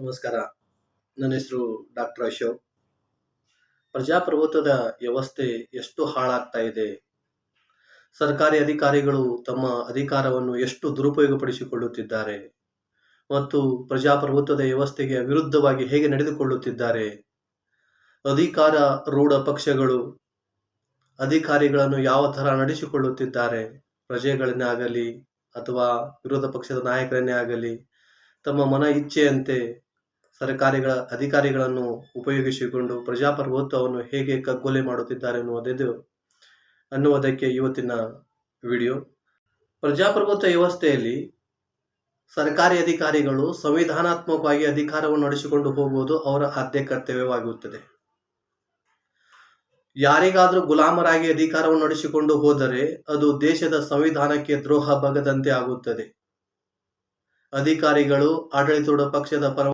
ನಮಸ್ಕಾರ. ನನ್ನ ಹೆಸರು ಡಾಕ್ಟರ್ ಅಶೋಕ್. ಪ್ರಜಾಪ್ರಭುತ್ವದ ವ್ಯವಸ್ಥೆ ಎಷ್ಟು ಹಾಳಾಗ್ತಾ ಇದೆ, ಸರ್ಕಾರಿ ಅಧಿಕಾರಿಗಳು ತಮ್ಮ ಅಧಿಕಾರವನ್ನು ಎಷ್ಟು ದುರುಪಯೋಗಪಡಿಸಿಕೊಳ್ಳುತ್ತಿದ್ದಾರೆ ಮತ್ತು ಪ್ರಜಾಪ್ರಭುತ್ವದ ವ್ಯವಸ್ಥೆಗೆ ವಿರುದ್ಧವಾಗಿ ಹೇಗೆ ನಡೆದುಕೊಳ್ಳುತ್ತಿದ್ದಾರೆ, ಅಧಿಕಾರ ರೂಢ ಪಕ್ಷಗಳು ಅಧಿಕಾರಿಗಳನ್ನು ಯಾವ ಥರ ನಡೆಸಿಕೊಳ್ಳುತ್ತಿದ್ದಾರೆ, ಪ್ರಜೆಗಳನ್ನೇ ಆಗಲಿ ಅಥವಾ ವಿರೋಧ ಪಕ್ಷದ ನಾಯಕರನ್ನೇ ಆಗಲಿ ತಮ್ಮ ಮನ ಇಚ್ಛೆಯಂತೆ ಅಧಿಕಾರಿಗಳನ್ನು ಉಪಯೋಗಿಸಿಕೊಂಡು ಪ್ರಜಾಪ್ರಭುತ್ವವನ್ನು ಹೇಗೆ ಕಗ್ಗೊಲೆ ಮಾಡುತ್ತಿದ್ದಾರೆ ಅನ್ನುವುದಕ್ಕೆ ಇವತ್ತಿನ ವಿಡಿಯೋ. ಪ್ರಜಾಪ್ರಭುತ್ವ ವ್ಯವಸ್ಥೆಯಲ್ಲಿ ಸರ್ಕಾರಿ ಅಧಿಕಾರಿಗಳು ಸಂವಿಧಾನಾತ್ಮಕವಾಗಿ ಅಧಿಕಾರವನ್ನು ನಡೆಸಿಕೊಂಡು ಹೋಗುವುದು ಅವರ ಆದ್ಯ ಕರ್ತವ್ಯವಾಗಿರುತ್ತದೆ. ಯಾರಿಗಾದರೂ ಗುಲಾಮರಾಗಿ ಅಧಿಕಾರವನ್ನು ನಡೆಸಿಕೊಂಡು ಹೋದರೆ ಅದು ದೇಶದ ಸಂವಿಧಾನಕ್ಕೆ ದ್ರೋಹ ಬಗೆದಂತೆ ಆಗುತ್ತದೆ. ಅಧಿಕಾರಿಗಳು ಆಡಳಿತಾರೂಢ ಪಕ್ಷದ ಪರ